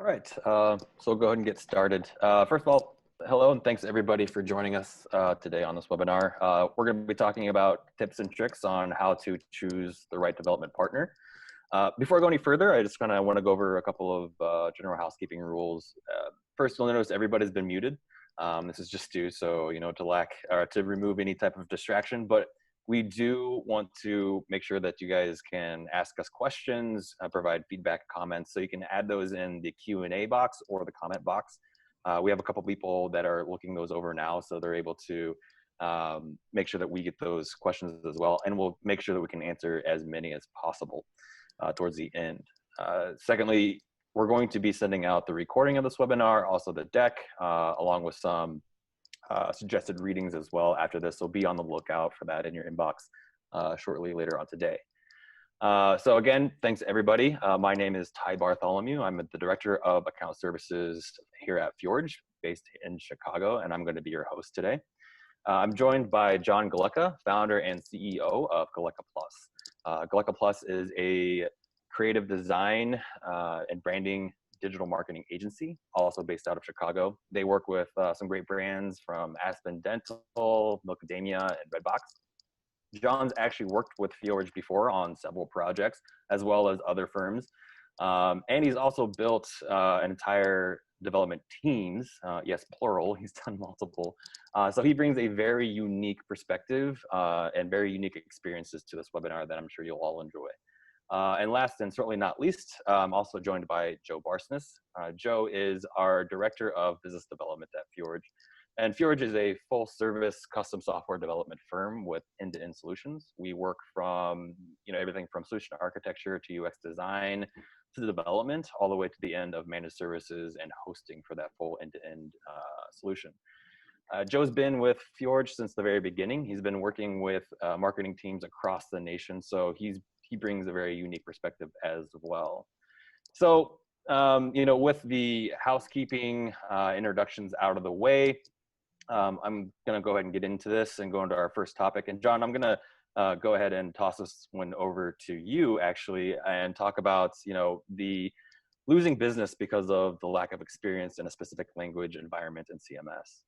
All right, so we'll go ahead and get started. First of all, hello and thanks everybody for joining us today on this webinar. We're going to be talking about tips and tricks on how to choose the right development partner. Before I go any further, I just kind of want to go over a couple of general housekeeping rules. First, you'll notice everybody's been muted. This is just due so to remove any type of distraction, but we do want to make sure that you guys can ask us questions, provide feedback, comments, so you can add those in the Q&A box or the comment box. We have a couple people that are looking those over now, so they're able to make sure that we get those questions as well, and we'll make sure that we can answer as many as possible towards the end. Secondly, we're going to be sending out the recording of this webinar, also the deck, along with some suggested readings as well after this, so be on the lookout for that in your inbox shortly later on today. So again, thanks everybody. My name is Ty Bartholomew. I'm the Director of Account Services here at Fjorge, based in Chicago, and I'm going to be your host today. I'm joined by John Geletka, founder and CEO of Geletka Plus. Geletka Plus is a creative design and branding digital marketing agency, also based out of Chicago. They work with some great brands from Aspen Dental, Milkademia, and Redbox. John's actually worked with Fjorge before on several projects, as well as other firms. And he's also built an entire development teams, yes, plural, he's done multiple. So he brings a very unique perspective and very unique experiences to this webinar that I'm sure you'll all enjoy. And last and certainly not least, I'm also joined by Joe Barsness. Joe is our Director of Business Development at Fjorge. And Fjorge is a full service custom software development firm with end-to-end solutions. We work from everything from solution architecture to UX design to the development, all the way to the end of managed services and hosting for that full end-to-end solution. Joe's been with Fjorge since the very beginning. He's been working with marketing teams across the nation, so he brings a very unique perspective as well. So, with the housekeeping introductions out of the way, I'm going to go ahead and get into this and go into our first topic. And John, I'm going to go ahead and toss this one over to you, actually, and talk about, the losing business because of the lack of experience in a specific language environment in CMS.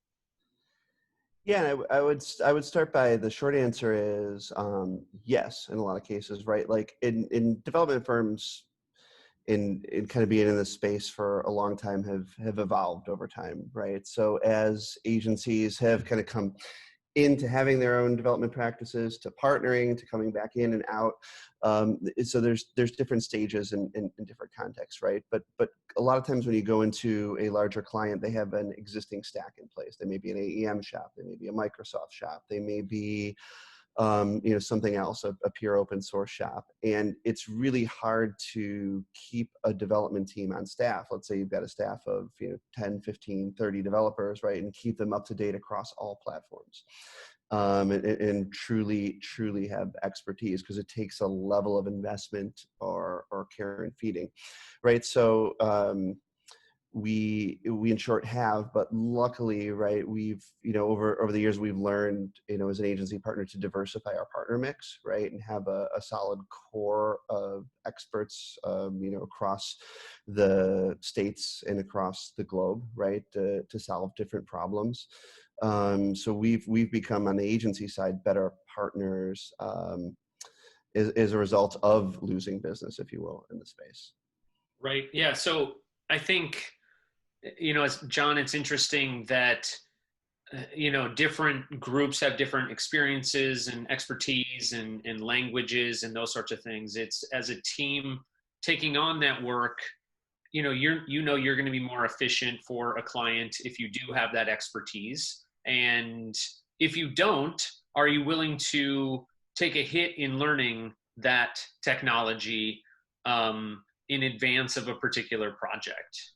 Yeah, I would start by the short answer is yes, in a lot of cases, right? Like in development firms, in kind of being in this space for a long time have evolved over time, right? So as agencies have kind of come into having their own development practices, to partnering, to coming back in and out. So there's different stages in different contexts, right? But a lot of times when you go into a larger client, they have an existing stack in place. They may be an AEM shop, they may be a Microsoft shop, they may be something else, a pure open source shop. And it's really hard to keep a development team on staff. Let's say you've got a staff of 10, 15, 30 developers, right? And keep them up to date across all platforms. And truly have expertise, because it takes a level of investment or care and feeding, right? So we in short have, but luckily, right, we've over the years we've learned as an agency partner to diversify our partner mix, right, and have a solid core of experts across the states and across the globe, right, to solve different problems. So we've become, on the agency side, better partners as a result of losing business, if you will, in the space. Right. Yeah. So I think, as John, it's interesting that, different groups have different experiences and expertise and languages and those sorts of things. It's, as a team taking on that work, you're going to be more efficient for a client if you do have that expertise. And if you don't, are you willing to take a hit in learning that technology in advance of a particular project?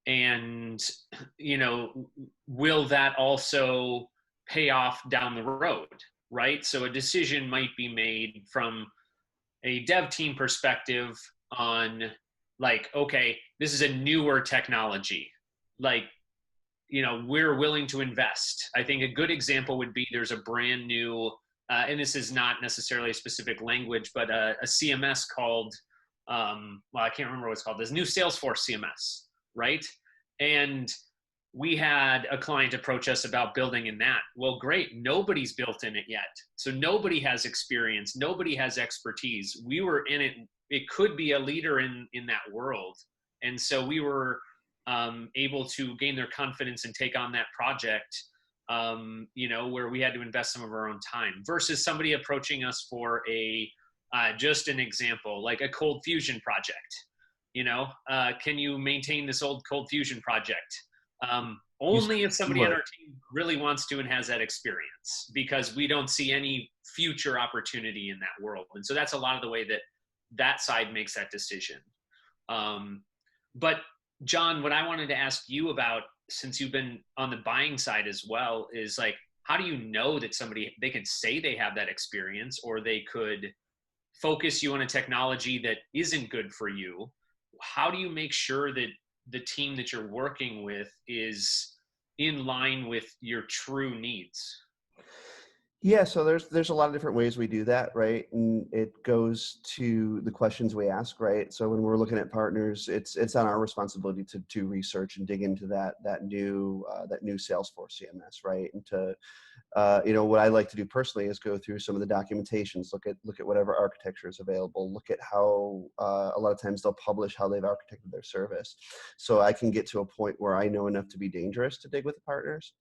And, will that also pay off down the road, right? So a decision might be made from a dev team perspective on, like, okay, this is a newer technology. Like, we're willing to invest. I think a good example would be, there's a brand new, and this is not necessarily a specific language, but a CMS called well, I can't remember what it's called, this new Salesforce CMS, right? And we had a client approach us about building in that. Well, great. Nobody's built in it yet. So nobody has experience. Nobody has expertise. We were in it. It could be a leader in that world. And so we were able to gain their confidence and take on that project, where we had to invest some of our own time versus somebody approaching us for just an example, like a cold fusion project. Can you maintain this old cold fusion project? Only if somebody on our team really wants to and has that experience, because we don't see any future opportunity in that world. And so that's a lot of the way that side makes that decision. But John, what I wanted to ask you about, since you've been on the buying side as well, is like, how do you know that they could say they have that experience, or they could focus you on a technology that isn't good for you? How do you make sure that the team that you're working with is in line with your true needs? Yeah, so there's a lot of different ways we do that, right? And it goes to the questions we ask, right? So when we're looking at partners, it's on our responsibility to research and dig into that new Salesforce CMS, right? And to what I like to do personally is go through some of the documentations, look at whatever architecture is available, look at how a lot of times they'll publish how they've architected their service, so I can get to a point where I know enough to be dangerous to dig with the partners.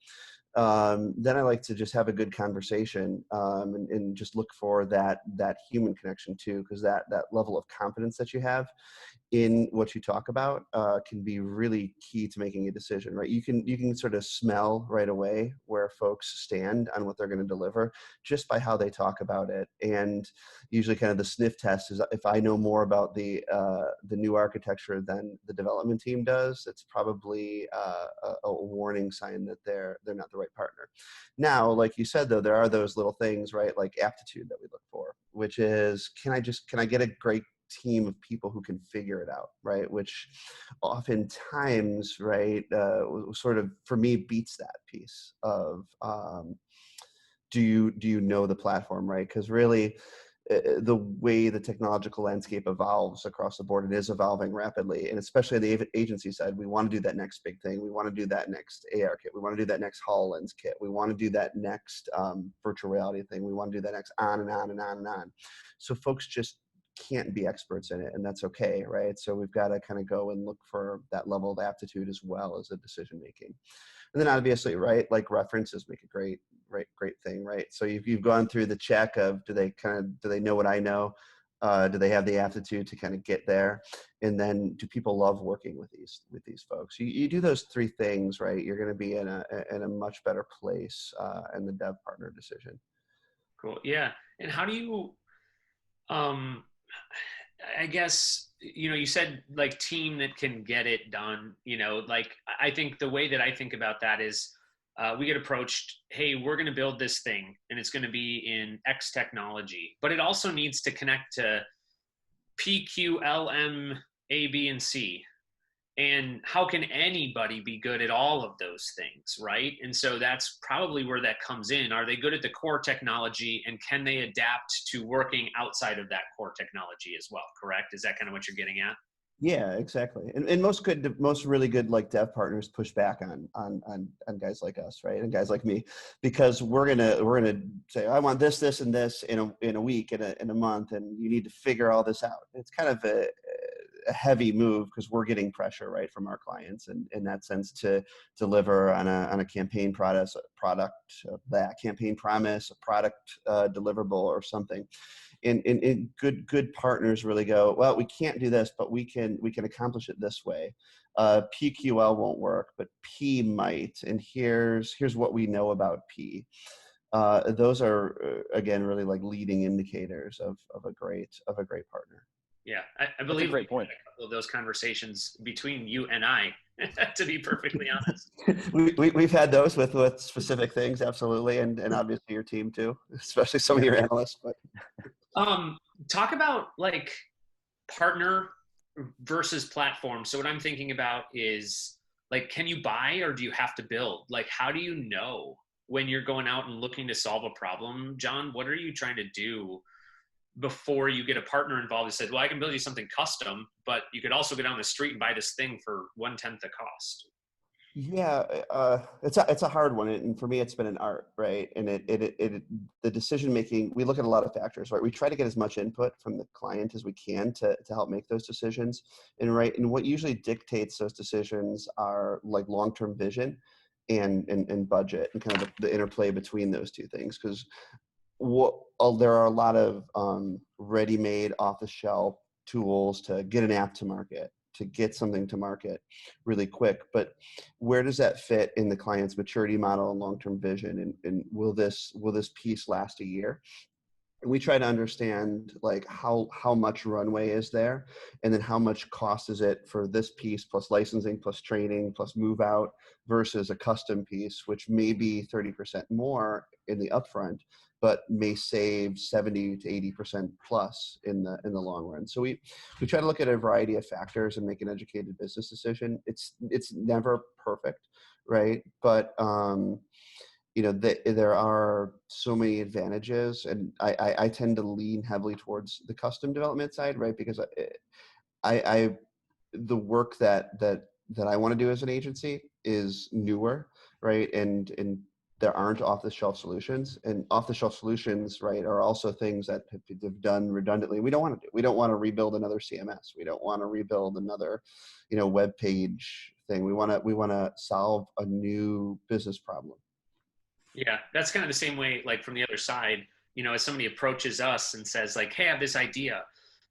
Then I like to just have a good conversation and just look for that human connection too, because that level of confidence that you have in what you talk about can be really key to making a decision, right? You can sort of smell right away where folks stand on what they're going to deliver just by how they talk about it. And usually kind of the sniff test is, if I know more about the new architecture than the development team does, it's probably a warning sign that they're not the right partner. Now, like you said, though, there are those little things, right? Like aptitude that we look for, which is, can I get a great team of people who can figure it out, right? Which oftentimes, right, sort of for me beats that piece of do you know the platform, right? Because really, the way the technological landscape evolves across the board, it is evolving rapidly, and especially on the agency side, we want to do that next big thing. We want to do that next AR kit. We want to do that next HoloLens kit. We want to do that next virtual reality thing. We want to do that next on and on and on and on. So folks just can't be experts in it, and that's okay, right? So we've got to kind of go and look for that level of aptitude as well as a decision making. And then obviously, right, like references make a great thing, right? So you've gone through the check of, do they know what I know? Do they have the aptitude to kind of get there? And then, do people love working with these folks? You do those three things, right? You're going to be in a much better place in the dev partner decision. Cool. Yeah. And how do you, I guess, you said like team that can get it done, like I think the way that I think about that is we get approached, hey, we're going to build this thing and it's going to be in X technology, but it also needs to connect to P, Q, L, M, A, B, and C. And how can anybody be good at all of those things, right? And so that's probably where that comes in. Are they good at the core technology, and can they adapt to working outside of that core technology as well, correct? Is that kind of what you're getting at? Yeah, exactly. And most really good like dev partners push back on guys like us, right? And guys like me, because we're gonna say, I want this, and this in a week, in a month, and you need to figure all this out. It's kind of a heavy move, because we're getting pressure, right, from our clients, and in that sense, to deliver on a campaign product, that campaign promise, a product deliverable or something. And good partners really go, well, we can't do this, but we can accomplish it this way. PQL won't work, but P might, and here's what we know about P. Those are again really like leading indicators of a great partner. Yeah, I believe that's a great point. A couple of those conversations between you and I, to be perfectly honest. We've had those with specific things, absolutely, and obviously your team too, especially some of your analysts. But talk about like partner versus platform. So what I'm thinking about is like, can you buy or do you have to build? Like, how do you know when you're going out and looking to solve a problem? John, what are you trying to do before you get a partner involved who said, well, I can build you something custom, but you could also go down the street and buy this thing for 1/10 the cost. Yeah, it's a hard one, and for me, it's been an art, right? And the decision making. We look at a lot of factors, right? We try to get as much input from the client as we can to help make those decisions, and what usually dictates those decisions are like long term vision, and budget, and kind of the interplay between those two things. Because there are a lot of ready made, off the shelf tools to get an app to market, to get something to market really quick, but where does that fit in the client's maturity model and long-term vision, and will this piece last a year? And we try to understand like how much runway is there, and then how much cost is it for this piece plus licensing plus training plus move out versus a custom piece, which may be 30% more in the upfront, but may save 70 to 80% plus in the long run. So we try to look at a variety of factors and make an educated business decision. It's never perfect, right? But there are so many advantages, and I tend to lean heavily towards the custom development side, right? Because I the work that I want to do as an agency is newer, right? And there aren't off-the-shelf solutions, and off-the-shelf solutions, right, are also things that have done redundantly. We don't want to do. We don't want to rebuild another CMS. We don't want to rebuild another, web page thing. We want to solve a new business problem. Yeah, that's kind of the same way, like from the other side, as somebody approaches us and says like, hey, I have this idea,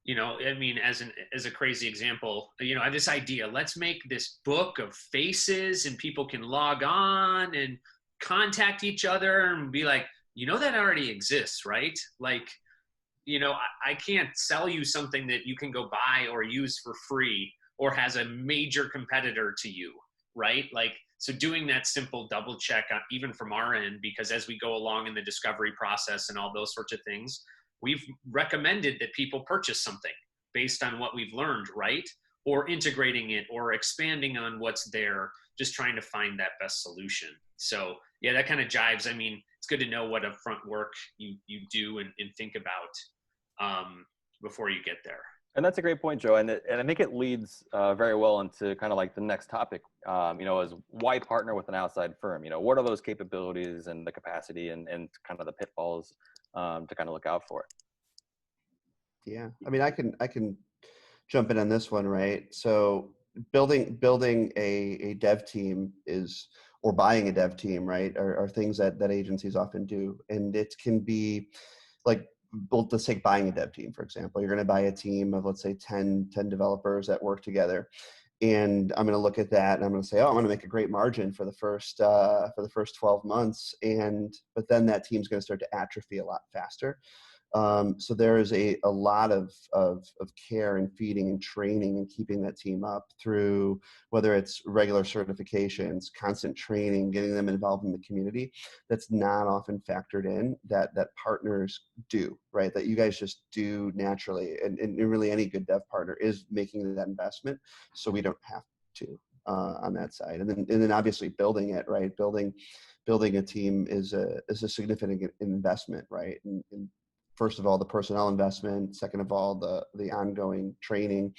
I mean, as a crazy example, I have this idea, let's make this book of faces and people can log on and contact each other and be like, that already exists, right? Like, I can't sell you something that you can go buy or use for free or has a major competitor to you, right? Like, so doing that simple double check, even from our end, because as we go along in the discovery process and all those sorts of things, we've recommended that people purchase something based on what we've learned, right? Or integrating it or expanding on what's there, just trying to find that best solution. So yeah, that kind of jives. I mean, it's good to know what upfront work you do and think about before you get there. And that's a great point, Joe. And I think it leads very well into kind of like the next topic, is why partner with an outside firm? What are those capabilities and the capacity and kind of the pitfalls to kind of look out for? Yeah, I mean, I can jump in on this one, right? So building a dev team or buying a dev team, right, are things that agencies often do. And it can be like, well, let's take buying a dev team, for example. You're going to buy a team of, let's say, 10 developers that work together. And I'm going to look at that and I'm going to say, oh, I'm going to make a great margin for the first 12 months. But then that team's going to start to atrophy a lot faster. So there is a lot of care and feeding and training and keeping that team up through whether it's regular certifications, constant training, getting them involved in the community. That's not often factored in that partners do, right? That you guys just do naturally. And really any good dev partner is making that investment, so we don't have to on that side. And then obviously building it, right? Building a team is a significant investment, right? And first of all, the personnel investment, second of all, the ongoing training.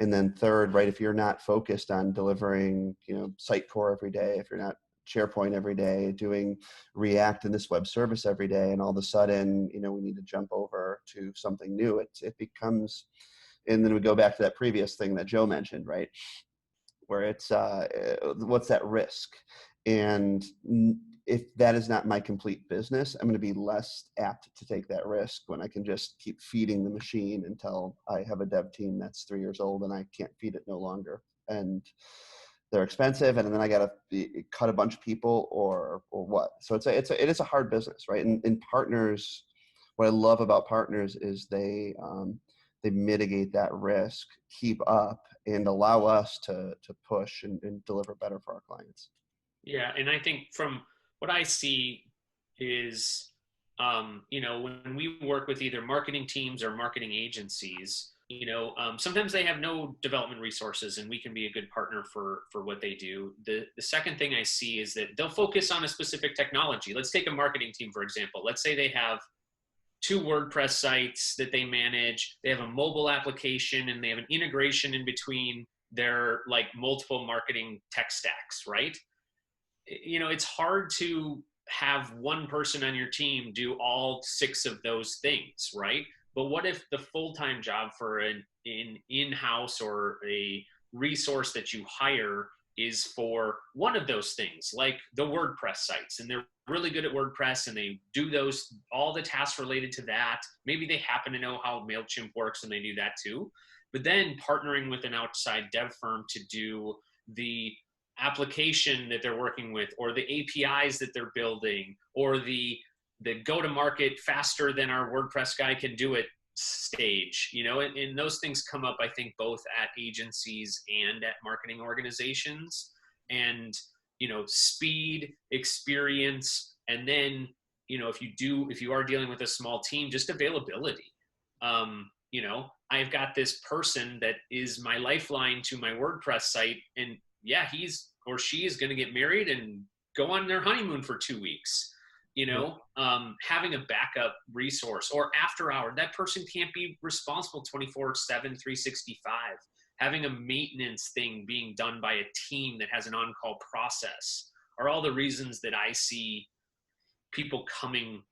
And then third, right, if you're not focused on delivering, Sitecore every day, if you're not SharePoint every day, doing React and this web service every day, and all of a sudden, we need to jump over to something new, it becomes, and then we go back to that previous thing that Joe mentioned, right, where it's, what's that risk? And if that is not my complete business, I'm going to be less apt to take that risk when I can just keep feeding the machine until I have a dev team that's 3 years old and I can't feed it no longer. And they're expensive, and then I got to cut a bunch of people or what. So it is a hard business, right? And partners, what I love about partners is they mitigate that risk, keep up, and allow us to push and deliver better for our clients. Yeah, and I think from what I see is, when we work with either marketing teams or marketing agencies, sometimes they have no development resources and we can be a good partner for what they do. The second thing I see is that they'll focus on a specific technology. Let's take a marketing team, for example. Let's say they have 2 WordPress sites that they manage. They have a mobile application, and they have an integration in between their like multiple marketing tech stacks, right? You know, it's hard to have one person on your team do all 6 of those things, right? But what if the full-time job for an in-house or a resource that you hire is for one of those things, like the WordPress sites, and they're really good at WordPress and they do those, all the tasks related to that. Maybe they happen to know how MailChimp works and they do that too. But then partnering with an outside dev firm to do the application that they're working with, or the APIs that they're building, or the go to market faster than our WordPress guy can do it stage, you know, and those things come up, I think, both at agencies and at marketing organizations. And, you know, speed, experience, and then, you know, if you are dealing with a small team, just availability. You know, I've got this person that is my lifeline to my WordPress site, and yeah, he's or she is going to get married and go on their honeymoon for 2 weeks. You know, having a backup resource, or after hour, that person can't be responsible 24/7, 365. Having a maintenance thing being done by a team that has an on-call process are all the reasons that I see people coming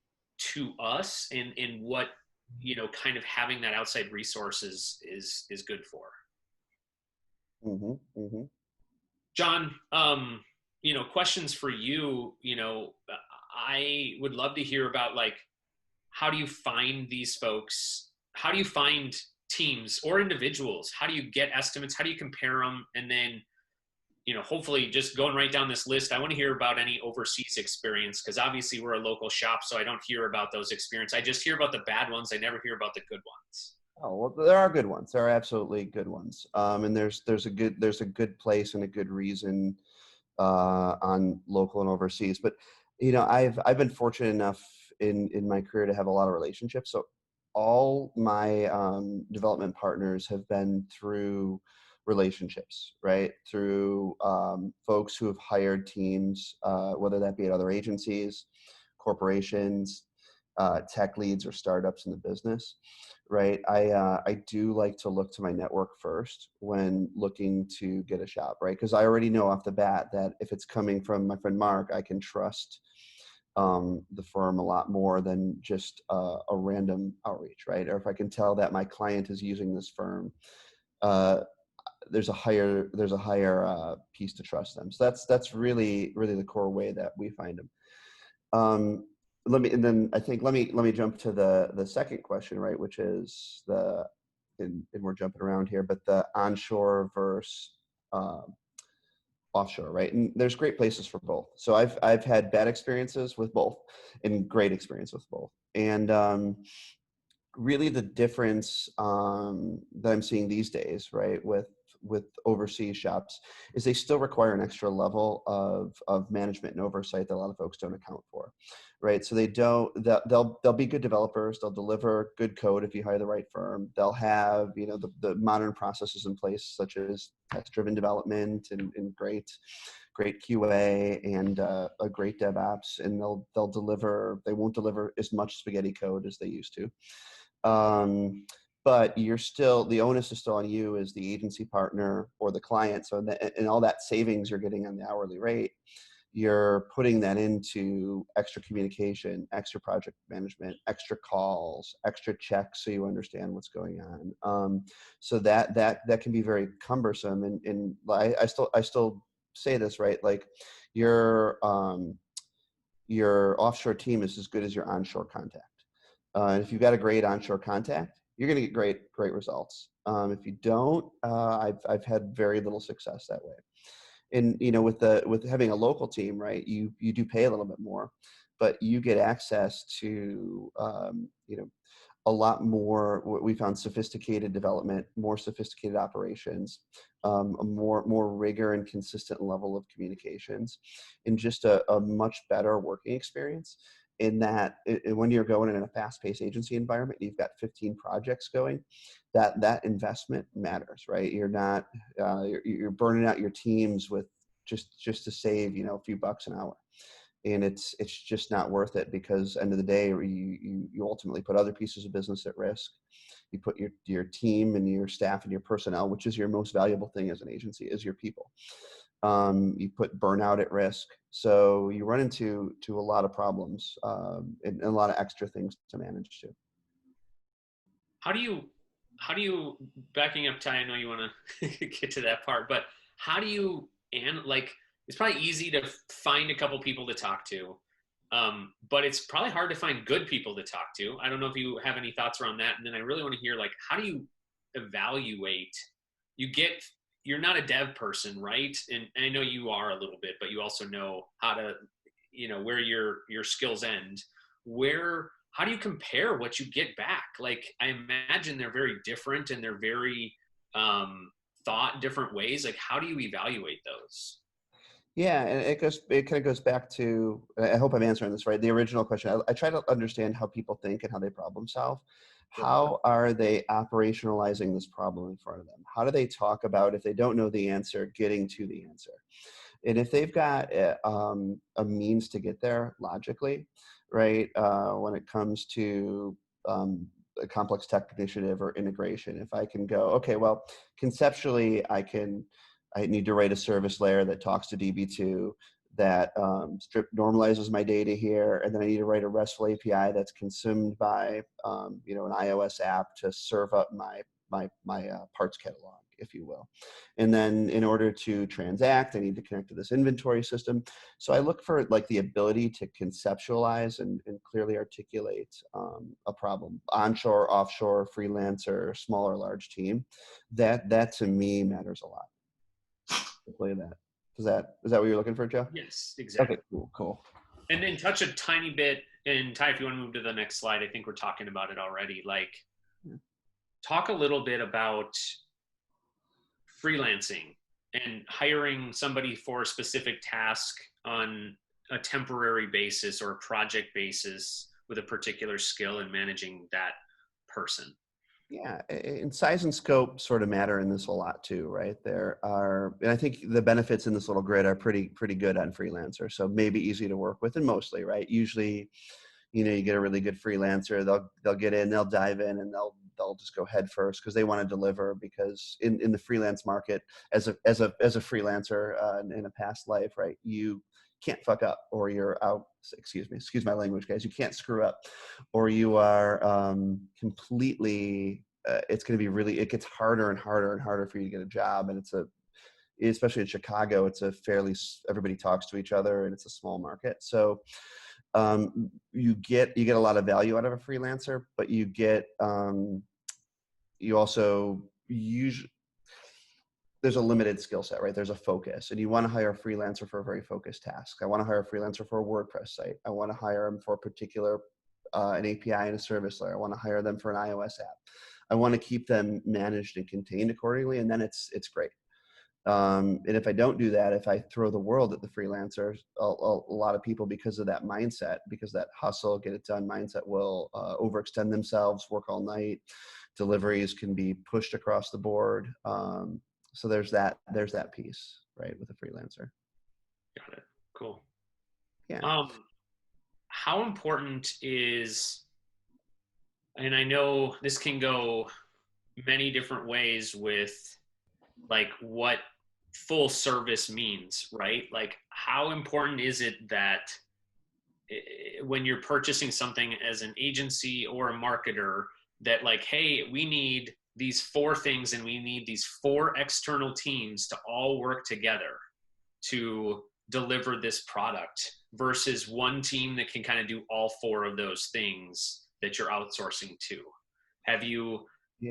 to us, and what, you know, kind of having that outside resources is good for. Mm-hmm, mm-hmm. John, you know, questions for you. You know, I would love to hear about, like, how do you find these folks? How do you find teams or individuals? How do you get estimates? How do you compare them? And then, you know, hopefully just going right down this list, I want to hear about any overseas experience, because obviously we're a local shop, so I don't hear about those experiences. I just hear about the bad ones. I never hear about the good ones. Oh, well, there are good ones. There are absolutely good ones. And there's a good place and a good reason on local and overseas. But, you know, I've been fortunate enough in my career to have a lot of relationships. So all my development partners have been through relationships, right? Through folks who have hired teams, whether that be at other agencies, corporations, tech leads, or startups in the business, right? I do like to look to my network first when looking to get a shop, right? Because I already know off the bat that if it's coming from my friend Mark, I can trust the firm a lot more than just a random outreach, right? Or if I can tell that my client is using this firm, there's a higher piece to trust them. So that's really the core way that we find them. Let me jump to the second question, right? Which is and we're jumping around here, but the onshore versus offshore, right? And there's great places for both. So I've had bad experiences with both and great experience with both. And really the difference that I'm seeing these days, right, with overseas shops, is they still require an extra level of management and oversight that a lot of folks don't account for, right? So they'll be good developers, they'll deliver good code if you hire the right firm, they'll have, you know, the modern processes in place, such as test-driven development and great QA and a great DevOps, and they won't deliver as much spaghetti code as they used to. But the onus is still on you as the agency partner or the client. So and all that savings you're getting on the hourly rate, you're putting that into extra communication, extra project management, extra calls, extra checks, so you understand what's going on. So that can be very cumbersome. And I still say this, right? Like your offshore team is as good as your onshore contact. And if you've got a great onshore contact, you're going to get great results. If you don't, I've had very little success that way. And, you know, with having a local team, right, you do pay a little bit more, but you get access to, you know, a lot more, what we found, sophisticated development, more sophisticated operations, a more rigor and consistent level of communications, and just a much better working experience. In that, when you're going in a fast-paced agency environment, you've got 15 projects going, that investment matters, right? You're not you're burning out your teams with just to save, you know, a few bucks an hour. and it's just not worth it, because end of the day, you ultimately put other pieces of business at risk. You put your team and your staff and your personnel, which is your most valuable thing as an agency, is your people. You put burnout at risk. So you run into a lot of problems, and a lot of extra things to manage too. How do you backing up, Ty? I know you want to get to that part, but how do you, and like, it's probably easy to find a couple people to talk to, but it's probably hard to find good people to talk to. I don't know if you have any thoughts around that. And then I really want to hear, like, how do you evaluate? You're not a dev person, right? And I know you are a little bit, but you also know how to, where your skills end. How do you compare what you get back? Like, I imagine they're very different, and they're very thought different ways. Like, how do you evaluate those? Yeah, and it kind of goes back to, I hope I'm answering this right, the original question. I try to understand how people think and how they problem solve. How are they operationalizing this problem in front of them? How do they talk about, if they don't know the answer, getting to the answer? And if they've got a means to get there logically, right, when it comes to a complex tech initiative or integration, if I can go, okay, well, conceptually, I need to write a service layer that talks to DB2, that normalizes my data here, and then I need to write a RESTful API that's consumed by an iOS app to serve up my parts catalog, if you will. And then in order to transact, I need to connect to this inventory system. So I look for like the ability to conceptualize and clearly articulate a problem, onshore, offshore, freelancer, small or large team. That to me matters a lot. Play that. Is that what you're looking for, Joe? Yes, exactly. Okay, cool. And then touch a tiny bit, and Ty, if you want to move to the next slide, I think we're talking about it already. Like, talk a little bit about freelancing and hiring somebody for a specific task on a temporary basis or a project basis with a particular skill, and managing that person. Yeah, and size and scope sort of matter in this a lot too, right? And I think the benefits in this little grid are pretty good on Freelancer. So maybe easy to work with, and mostly, right? Usually, you get a really good freelancer, they'll get in, they'll dive in, and they'll just go head first because they want to deliver. Because in the freelance market, as a freelancer in a past life, right, you can't fuck up, or you're out. Excuse my language, guys. You can't screw up, or you are completely. It's going to be really. It gets harder and harder and harder for you to get a job, and especially in Chicago, it's everybody talks to each other, and it's a small market. So you get a lot of value out of a freelancer, but you also usually, there's a limited skill set, right? There's a focus, and you want to hire a freelancer for a very focused task. I want to hire a freelancer for a WordPress site. I want to hire them for a particular an API and a service layer. I want to hire them for an iOS app. I want to keep them managed and contained accordingly, and then it's great. And if I don't do that, if I throw the world at the freelancer, a lot of people, because of that mindset, because that hustle, get it done mindset, will overextend themselves, work all night. Deliveries can be pushed across the board. So there's that piece, right, with a freelancer. Got it. Cool. Yeah. How important is, and I know this can go many different ways with like what full service means, right? Like, how important is it that when you're purchasing something as an agency or a marketer, that like, hey, we need these 4 things, and we need these 4 external teams to all work together to deliver this product, versus one team that can kind of do all 4 of those things that you're outsourcing to? Have you,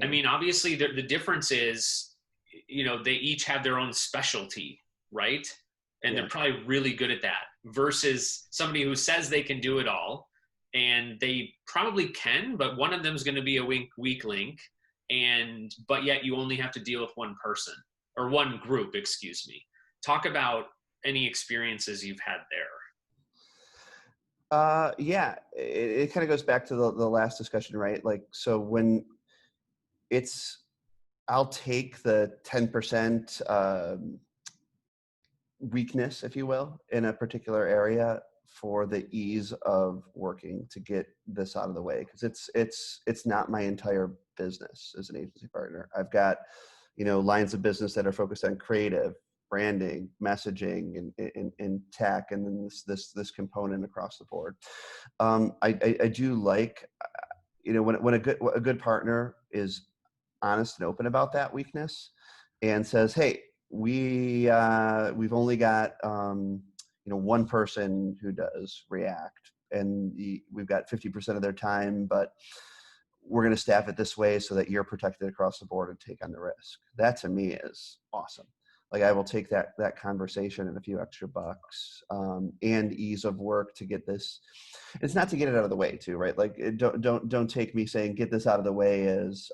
I mean, obviously the difference is, they each have their own specialty, right? And they're probably really good at that, versus somebody who says they can do it all, and they probably can, but one of them is going to be a weak link, but yet you only have to deal with one person, or one group, excuse me. Talk about any experiences you've had there. Yeah, it kind of goes back to the last discussion, right? Like, so when I'll take the 10% weakness, if you will, in a particular area, for the ease of working to get this out of the way, because it's not my entire business as an agency partner. I've got, lines of business that are focused on creative, branding, messaging, and tech, and then this component across the board. I do like, when a good partner is honest and open about that weakness and says, hey, we've only got one person who does React, and we've got 50% of their time, but we're going to staff it this way so that you're protected across the board and take on the risk. That to me is awesome. Like, I will take that conversation and a few extra bucks, and ease of work to get this. It's not to get it out of the way too, right? Like, don't take me saying get this out of the way as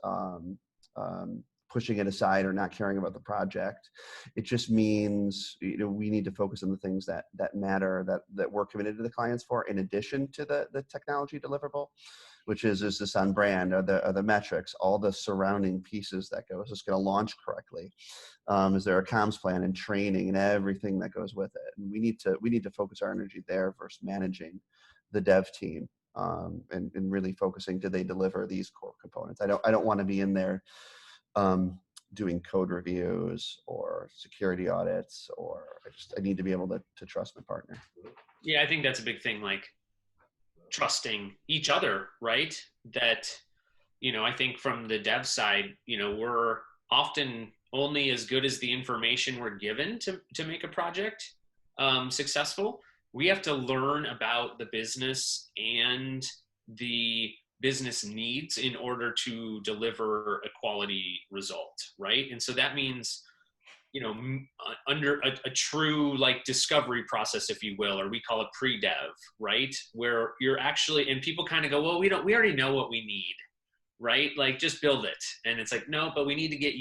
pushing it aside or not caring about the project. It just means, we need to focus on the things that matter, that we're committed to the clients for, in addition to the technology deliverable, which is this on brand? Are the metrics, all the surrounding pieces that go? Is this going to launch correctly? Is there a comms plan and training and everything that goes with it? And we need to focus our energy there versus managing the dev team, and really focusing, do they deliver these core components? I don't want to be in there doing code reviews or security audits, or I need to be able to trust my partner. Yeah, I think that's a big thing, like trusting each other, right? That, I think from the dev side, we're often only as good as the information we're given to make a project successful. We have to learn about the business and the business needs in order to deliver a quality result, right? And so that means, under a true like discovery process, if you will, or we call it pre-dev, right? Where you're actually, and people kind of go, well, we already know what we need, right? Like, just build it. And it's like, no, but we need to get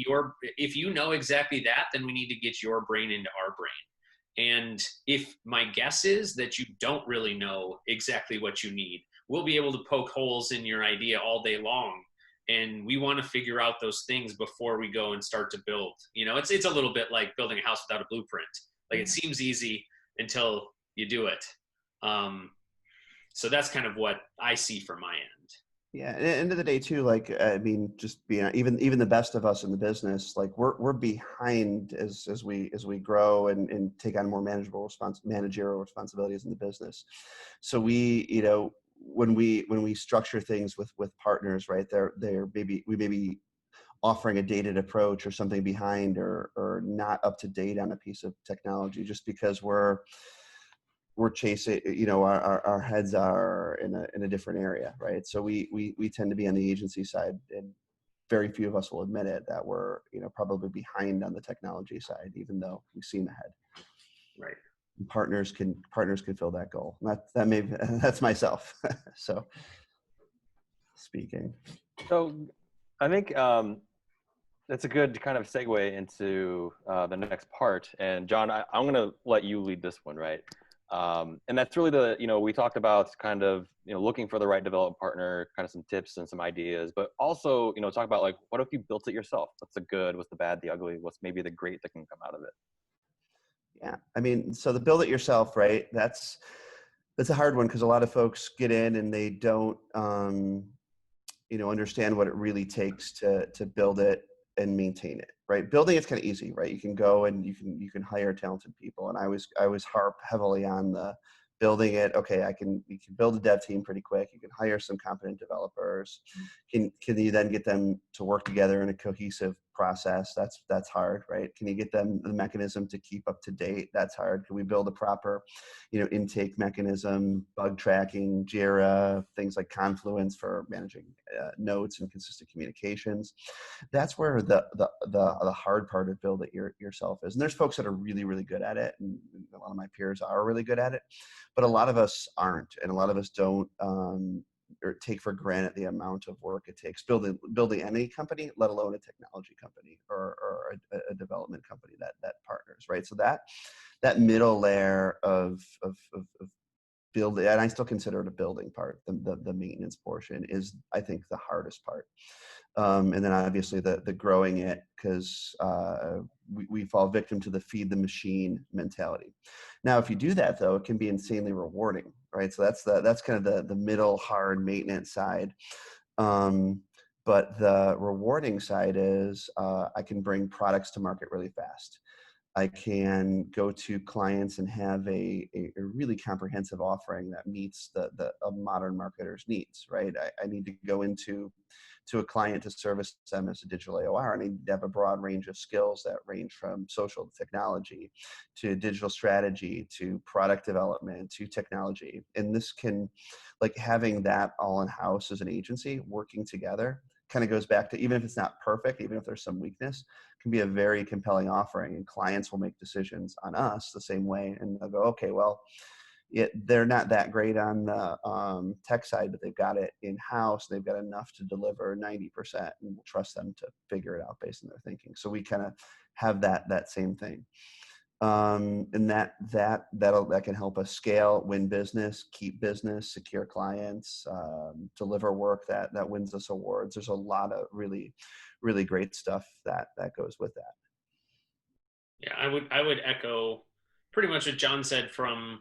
if you know exactly that, then we need to get your brain into our brain. And if my guess is that you don't really know exactly what you need, we'll be able to poke holes in your idea all day long. And we want to figure out those things before we go and start to build. It's a little bit like building a house without a blueprint. Like, it seems easy until you do it. So that's kind of what I see from my end. Yeah, at the end of the day too, like, I mean, just being even the best of us in the business, like, we're behind as we grow and take on more managerial responsibilities in the business. So we, when we structure things with partners, right, we may be offering a dated approach or something behind or not up to date on a piece of technology, just because we're chasing, our heads are in a different area, right? So we tend to be on the agency side, and very few of us will admit it, that we're, probably behind on the technology side, even though we've seen ahead. Right. And partners can fill that goal. That's myself. So speaking. So I think that's a good kind of segue into the next part. And John, I'm going to let you lead this one, right? And that's really we talked about kind of, looking for the right development partner, kind of some tips and some ideas, but also, talk about, like, what if you built it yourself? What's the good, what's the bad, the ugly, what's maybe the great that can come out of it? Yeah. I mean, so the build it yourself, right? That's a hard one, because a lot of folks get in and they don't, understand what it really takes to build it and maintain it, right? Building it's kind of easy, right? You can go and you can hire talented people. And I was harp heavily on the building it. Okay, you can build a dev team pretty quick. You can hire some competent developers. Can you then get them to work together in a cohesive process? That's hard, right? Can you get them the mechanism to keep up to date? That's hard. Can we build a proper, intake mechanism, bug tracking, Jira, things like Confluence for managing notes and consistent communications? That's where the hard part of build it yourself is. And there's folks that are really, really good at it, and a lot of my peers are really good at it, but a lot of us aren't, and a lot of us don't or take for granted the amount of work it takes building any company, let alone a technology company or a development company that partners, right? So that middle layer of building, and I still consider it a building part, the maintenance portion is, I think, the hardest part. And then obviously the growing it, because we fall victim to the feed the machine mentality. Now, if you do that though, it can be insanely rewarding, right? So that's kind of the middle hard maintenance side. But the rewarding side is I can bring products to market really fast. I can go to clients and have a really comprehensive offering that meets a modern marketer's needs, right? I need to go into a client to service them as a digital AOR, and I need to have a broad range of skills that range from social technology to digital strategy to product development to technology. And this can, like, having that all in-house as an agency working together kind of goes back to, even if it's not perfect, even if there's some weakness, can be a very compelling offering, and clients will make decisions on us the same way, and they'll go, okay, well, they're not that great on the tech side, but they've got it in-house. They've got enough to deliver 90%, and we'll trust them to figure it out based on their thinking. So we kind of have that same thing. And that can help us scale, win business, keep business, secure clients, deliver work that wins us awards. There's a lot of really, really great stuff that goes with that. Yeah, I would echo pretty much what John said. From,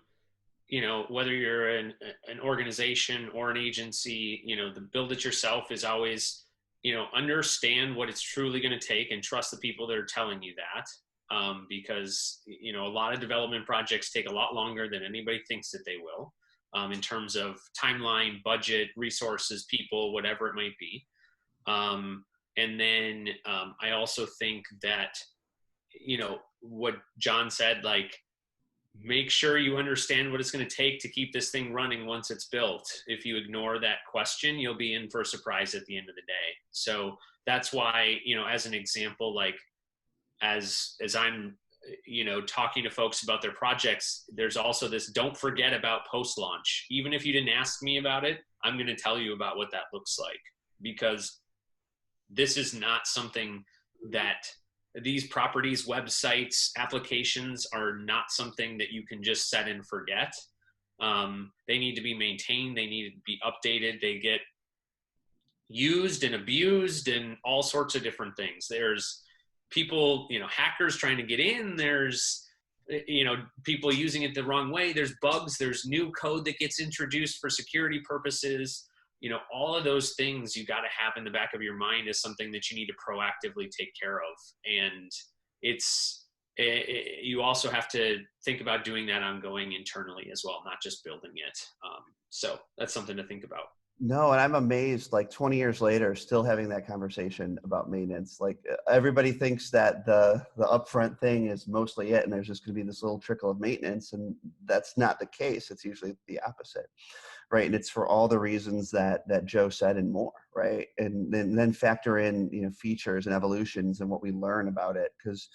whether you're an organization or an agency, the build it yourself is always, understand what it's truly going to take and trust the people that are telling you that. Because, a lot of development projects take a lot longer than anybody thinks that they will, in terms of timeline, budget, resources, people, whatever it might be. And then I also think that, what John said, like, make sure you understand what it's going to take to keep this thing running once it's built. If you ignore that question, you'll be in for a surprise at the end of the day. So that's why, as an example, like, as I'm, talking to folks about their projects, there's also this, don't forget about post-launch. Even if you didn't ask me about it, I'm going to tell you about what that looks like, because this is not something that these properties, websites, applications are not something that you can just set and forget. They need to be maintained. They need to be updated. They get used and abused and all sorts of different things. There's people, hackers trying to get in. There's, people using it the wrong way. There's bugs. There's new code that gets introduced for security purposes. All of those things you got to have in the back of your mind is something that you need to proactively take care of. And you also have to think about doing that ongoing internally as well, not just building it. So that's something to think about. No, and I'm amazed, like 20 years later, still having that conversation about maintenance. Like, everybody thinks that the upfront thing is mostly it, and there's just going to be this little trickle of maintenance, and that's not the case. It's usually the opposite, right? And it's for all the reasons that Joe said and more, right? And then factor in, features and evolutions and what we learn about it, because,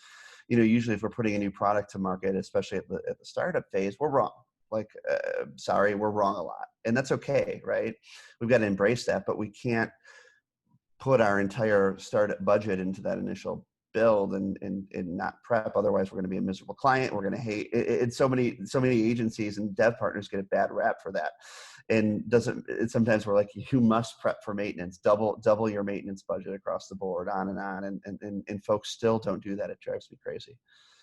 usually if we're putting a new product to market, especially at the startup phase, we're wrong. Like, sorry, we're wrong a lot. And that's okay, right? We've got to embrace that, but we can't put our entire startup budget into that initial build and not prep. Otherwise, we're going to be a miserable client. We're going to hate it. So many agencies and dev partners get a bad rap for that. And sometimes we're like, you must prep for maintenance, double your maintenance budget across the board, on and on. And folks still don't do that. It drives me crazy.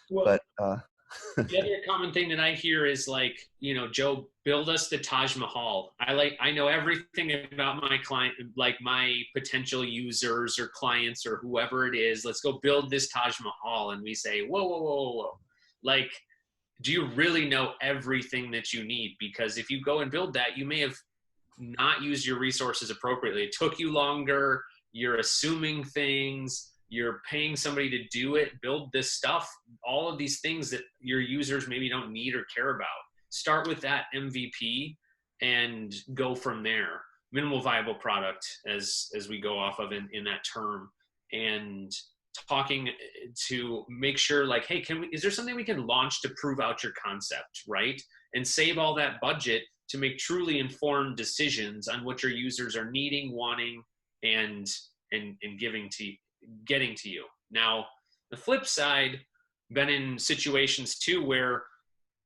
Well, but, the other common thing that I hear is like, Joe, build us the Taj Mahal. I know everything about my client, like my potential users or clients or whoever it is. Let's go build this Taj Mahal. And we say, whoa. Like, do you really know everything that you need? Because if you go and build that, you may have not used your resources appropriately. It took you longer. You're assuming things. You're paying somebody to do it, build this stuff, all of these things that your users maybe don't need or care about. Start with that MVP and go from there. Minimal viable product, as we go off of in that term, and talking to make sure, like, hey, is there something we can launch to prove out your concept, right? And save all that budget to make truly informed decisions on what your users are needing, wanting, and getting to you. Now, the flip side, been in situations too where,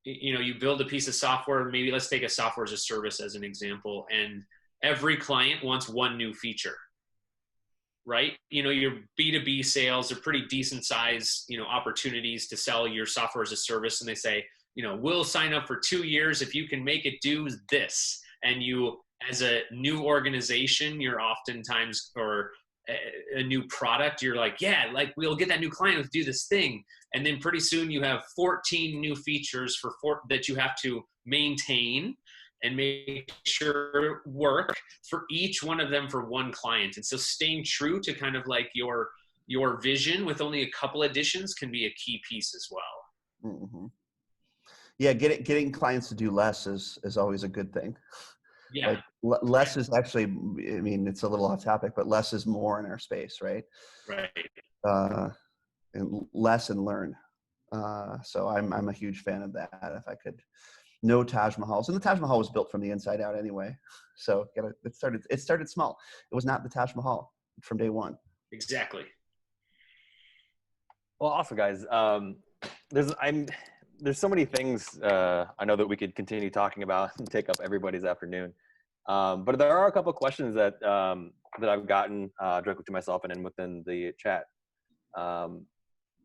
you build a piece of software, maybe let's take a software as a service as an example, and every client wants one new feature. right? You know, your B2B sales are pretty decent size, you know, opportunities to sell your software as a service. And they say, you know, we'll sign up for 2 years if you can make it do this. And you, as a new organization, you're oftentimes, or a new product, you're like, yeah, like we'll get that new client to do this thing. And then pretty soon you have 14 new features that you have to maintain and make sure work for each one of them for one client. And so staying true to kind of like your vision with only a couple additions can be a key piece as well. Mm-hmm. Yeah, getting clients to do less is always a good thing. Yeah. Like less is actually, I mean, it's a little off topic, but less is more in our space, right? Right. And less and learn. So I'm a huge fan of that. If I could, no Taj Mahals, and the Taj Mahal was built from the inside out anyway. So it started small. It was not the Taj Mahal from day one. Exactly. Well, awesome, guys. There's so many things I know that we could continue talking about and take up everybody's afternoon. But there are a couple of questions that I've gotten directly to myself and then within the chat.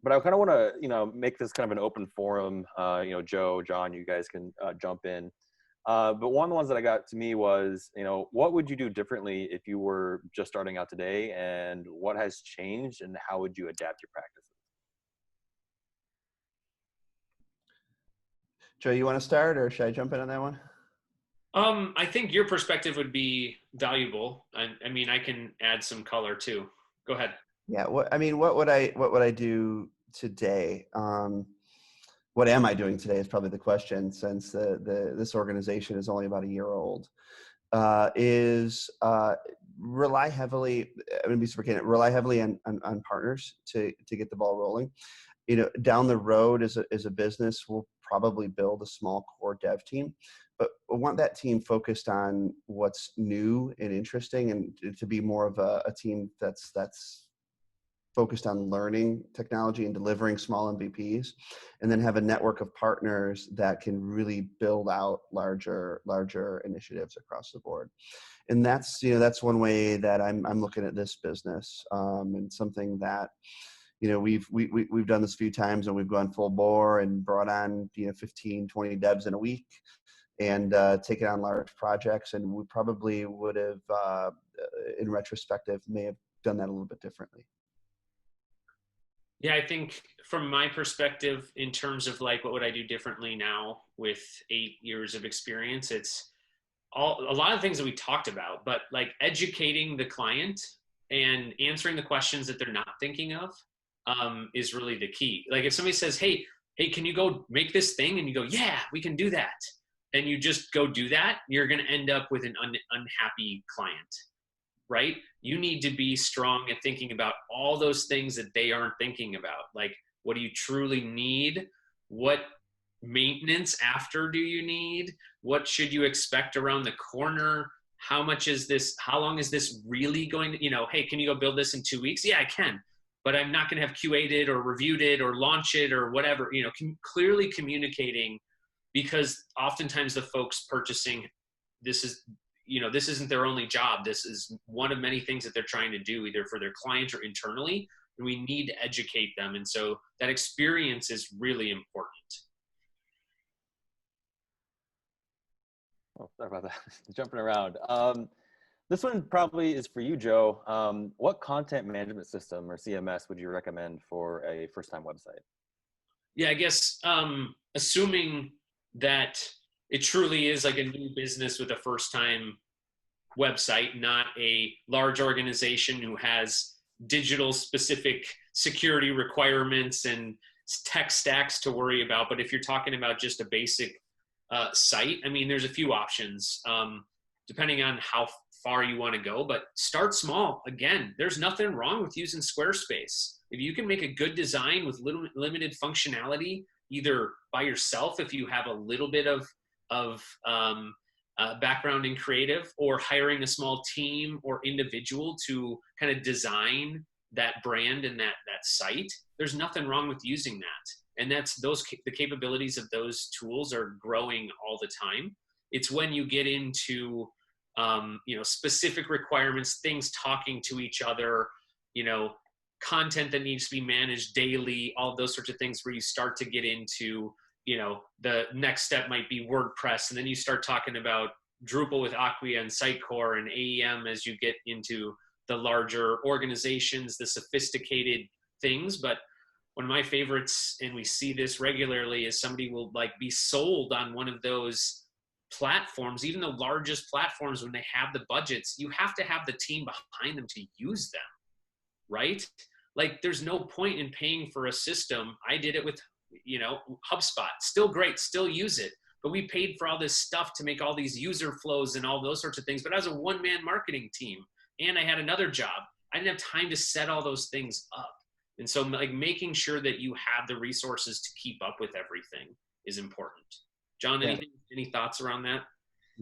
But I kind of want to, you know, make this kind of an open forum. You know, Joe, John, you guys can jump in. But one of the ones that I got to me was, you know, what would you do differently if you were just starting out today, and what has changed, and how would you adapt your practices? Joe, you want to start, or should I jump in on that one? I think your perspective would be valuable. I mean, I can add some color too. Go ahead. Yeah. What would I do today? What am I doing today is probably the question, since this organization is only about a year old. Rely heavily. I'm going to be super candid. Rely heavily on partners to get the ball rolling. You know, down the road as a business, we'll probably build a small core dev team, but we want that team focused on what's new and interesting, and to be more of a team that's focused on learning technology and delivering small MVPs, and then have a network of partners that can really build out larger initiatives across the board. And that's one way that I'm looking at this business, and something that, you know, we've done this a few times, and we've gone full bore and brought on, you know, 15, 20 devs in a week, and taken on large projects. And we probably would have, in retrospective, may have done that a little bit differently. Yeah, I think from my perspective, in terms of like, what would I do differently now with 8 years of experience? It's a lot of things that we talked about, but like educating the client and answering the questions that they're not thinking of is really the key. Like if somebody says, hey, can you go make this thing? And you go, yeah, we can do that. And you just go do that, you're going to end up with an unhappy client, right? You need to be strong at thinking about all those things that they aren't thinking about. Like, what do you truly need? What maintenance after do you need? What should you expect around the corner? How much is this? How long is this really going to, you know, hey, can you go build this in 2 weeks? Yeah, I can, but I'm not going to have QA'd it or reviewed it or launch it or whatever, you know, clearly communicating, because oftentimes the folks purchasing, this isn't their only job. This is one of many things that they're trying to do, either for their clients or internally. And we need to educate them. And so that experience is really important. Oh, sorry about that. Jumping around. This one probably is for you, Joe. What content management system or CMS would you recommend for a first-time website? Yeah, I guess assuming that it truly is like a new business with a first-time website, not a large organization who has digital specific security requirements and tech stacks to worry about. But if you're talking about just a basic site, I mean, there's a few options depending on how far you want to go, but start small. Again, there's nothing wrong with using Squarespace. If you can make a good design with limited functionality, either by yourself, if you have a little bit of background in creative, or hiring a small team or individual to kind of design that brand and that site, there's nothing wrong with using that. And the capabilities of those tools are growing all the time. It's when you get into specific requirements, things talking to each other, content that needs to be managed daily, all those sorts of things where you start to get into, the next step might be WordPress. And then you start talking about Drupal with Acquia and Sitecore and AEM as you get into the larger organizations, the sophisticated things. But one of my favorites, and we see this regularly, is somebody will be sold on one of those platforms, even the largest platforms. When they have the budgets, you have to have the team behind them to use them, right? There's no point in paying for a system. I did it with, HubSpot, still great, still use it. But we paid for all this stuff to make all these user flows and all those sorts of things. But I was a one-man marketing team and I had another job. I didn't have time to set all those things up. And so making sure that you have the resources to keep up with everything is important. John, any thoughts around that?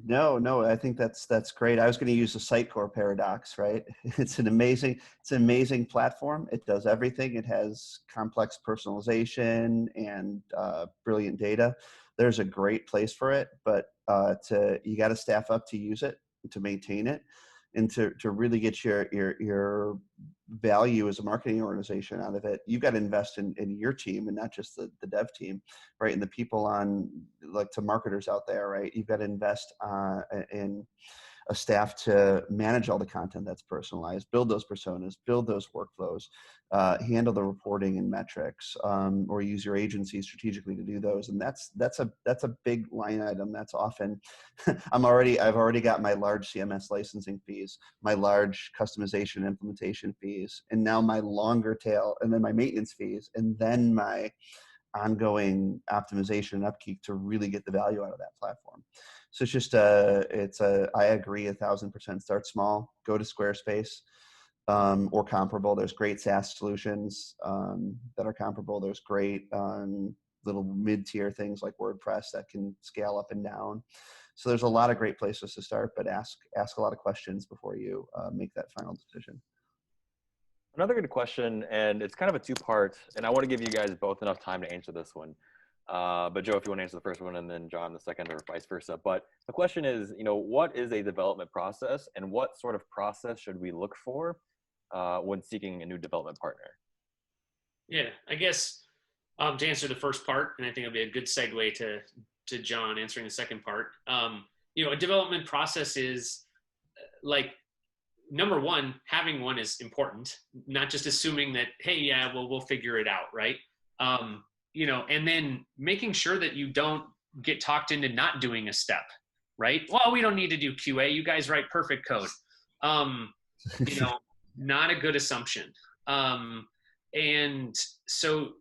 No, I think that's great. I was going to use the Sitecore paradox, right? It's an amazing platform. It does everything. It has complex personalization and brilliant data. There's a great place for it, but you got to staff up to use it, to maintain it, and to really get your value as a marketing organization out of it. You've got to invest in your team and not just the dev team, right? And the people to marketers out there, right? You've got to invest in a staff to manage all the content that's personalized, build those personas, build those workflows, handle the reporting and metrics, or use your agency strategically to do those. And that's a big line item. That's often, I've already got my large CMS licensing fees, my large customization implementation fees, and now my longer tail, and then my maintenance fees, and then my ongoing optimization and upkeep to really get the value out of that platform. So it's just I agree 1,000%. Start small, go to Squarespace or comparable. There's great SaaS solutions that are comparable. There's great little mid-tier things like WordPress that can scale up and down. So there's a lot of great places to start, but ask a lot of questions before you make that final decision. Another good question, and it's kind of a two-part, and I want to give you guys both enough time to answer this one. But Joe, if you want to answer the first one, and then John the second, or vice versa. But the question is, what is a development process, and what sort of process should we look for when seeking a new development partner? Yeah, I guess to answer the first part, and I think it'll be a good segue to John answering the second part. A development process is number one, having one is important, not just assuming that, hey, yeah, well, we'll figure it out, right? And then making sure that you don't get talked into not doing a step, right? Well, we don't need to do QA. You guys write perfect code. Not a good assumption. And so,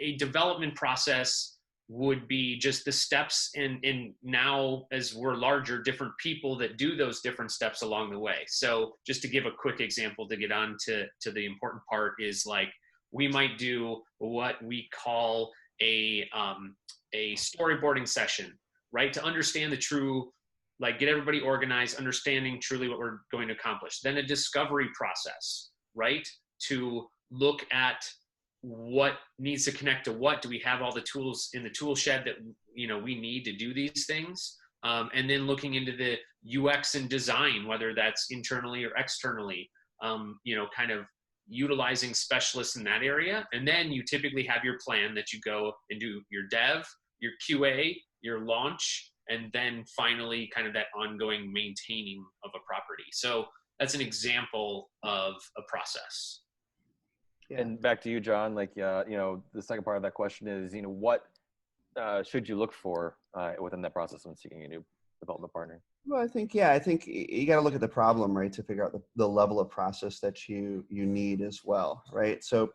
a development process would be just the steps, and now as we're larger, different people that do those different steps along the way. So just to give a quick example to get on to the important part is we might do what we call a storyboarding session, right? To understand the true, get everybody organized, understanding truly what we're going to accomplish. Then a discovery process, right? To look at what needs to connect to what. Do we have all the tools in the tool shed that we need to do these things? And then looking into the UX and design, whether that's internally or externally, kind of utilizing specialists in that area. And then you typically have your plan that you go and do your dev, your QA, your launch, and then finally kind of that ongoing maintaining of a property. So that's an example of a process. Yeah. And back to you, John, the second part of that question is, what should you look for within that process when seeking a new development partner? Well, I think you got to look at the problem, right, to figure out the level of process that you need as well, right? So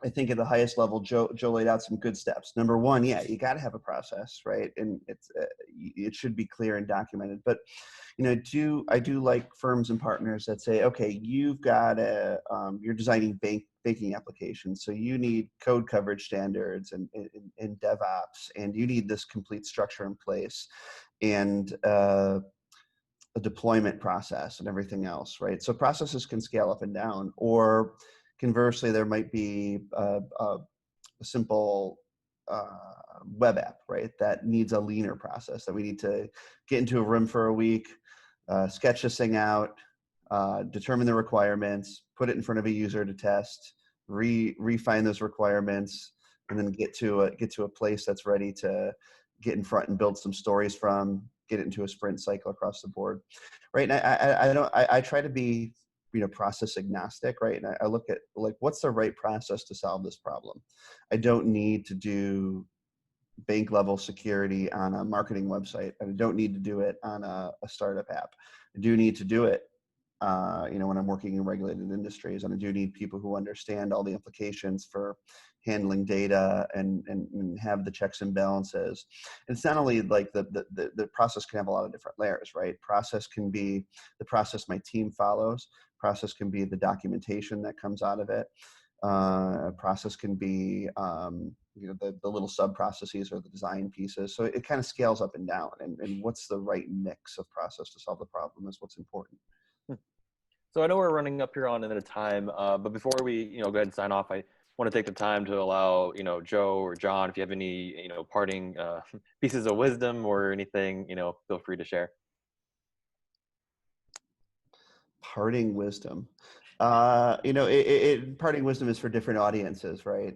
I think at the highest level, Joe laid out some good steps. Number one, yeah, you got to have a process, right? And it should be clear and documented. But I do like firms and partners that say, okay, you've got you're designing banking applications, so you need code coverage standards and DevOps, and you need this complete structure in place, and a deployment process and everything else, right? So processes can scale up and down, or conversely, there might be a simple web app, right, that needs a leaner process, that we need to get into a room for a week, sketch this thing out, determine the requirements, put it in front of a user to test, refine those requirements, and then get to a place that's ready to get in front and build some stories from, get it into a sprint cycle across the board, right? And I try to be, process agnostic, right? And I look at, like, what's the right process to solve this problem? I don't need to do bank level security on a marketing website. I don't need to do it on a startup app. I do need to do it, when I'm working in regulated industries, and I do need people who understand all the implications for handling data and have the checks and balances. It's not only like the process can have a lot of different layers, right? Process can be the process my team follows. Process can be the documentation that comes out of it. Process can be, the little sub processes or the design pieces. So it kind of scales up and down, and what's the right mix of process to solve the problem is what's important. So I know we're running up here on a minute of time, but before we, go ahead and sign off, I want to take the time to allow, Joe or John, if you have any, parting pieces of wisdom or anything, feel free to share. Parting wisdom. Parting wisdom is for different audiences, right?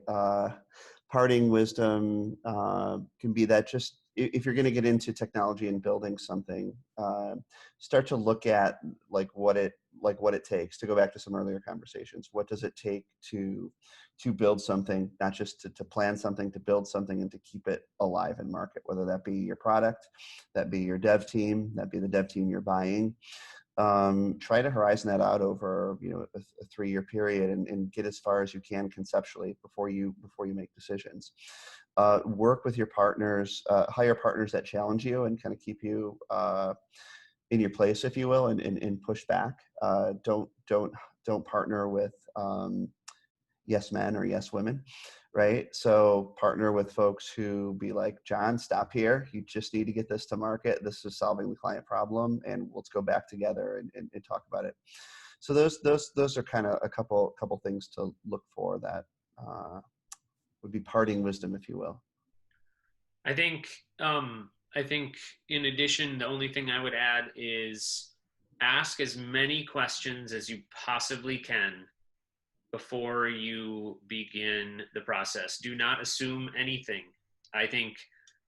Parting wisdom can be that just if you're going to get into technology and building something, start to look at what it takes, to go back to some earlier conversations. What does it take to build something, not just to plan something, to build something and to keep it alive in market, whether that be your product, that be your dev team, that be the dev team you're buying. Try to horizon that out over a 3-year period and get as far as you can conceptually before you make decisions. Work with your partners, hire partners that challenge you and kind of keep you in your place, if you will, and push back. Don't partner with yes men or yes women, right? So partner with folks who be like, John, stop here. You just need to get this to market. This is solving the client problem, and let's go back together and talk about it. So those are kind of a couple things to look for that would be parting wisdom, if you will. I think in addition, the only thing I would add is ask as many questions as you possibly can before you begin the process. Do not assume anything. I think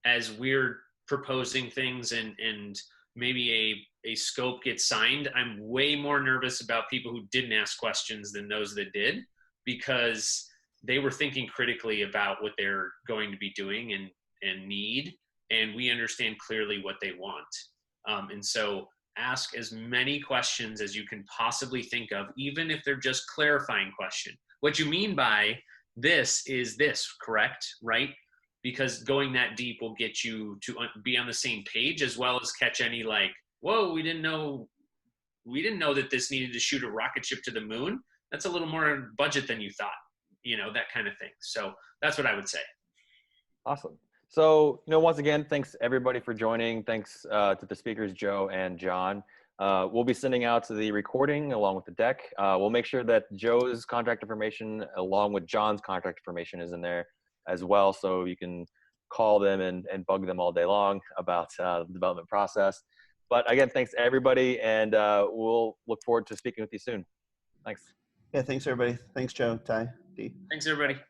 as we're proposing things and maybe a scope gets signed, I'm way more nervous about people who didn't ask questions than those that did, because they were thinking critically about what they're going to be doing and need, and we understand clearly what they want. And so ask as many questions as you can possibly think of, even if they're just clarifying question. What you mean by this is this, correct? Right? Because going that deep will get you to be on the same page, as well as catch any whoa, we didn't know that this needed to shoot a rocket ship to the moon. That's a little more budget than you thought, that kind of thing. So that's what I would say. Awesome. So, once again, thanks everybody for joining. Thanks to the speakers, Joe and John. We'll be sending out to the recording along with the deck. We'll make sure that Joe's contact information along with John's contact information is in there as well, so you can call them and bug them all day long about the development process. But again, thanks everybody, and we'll look forward to speaking with you soon. Thanks. Yeah, thanks everybody. Thanks, Joe, Ty, Dee. Thanks everybody.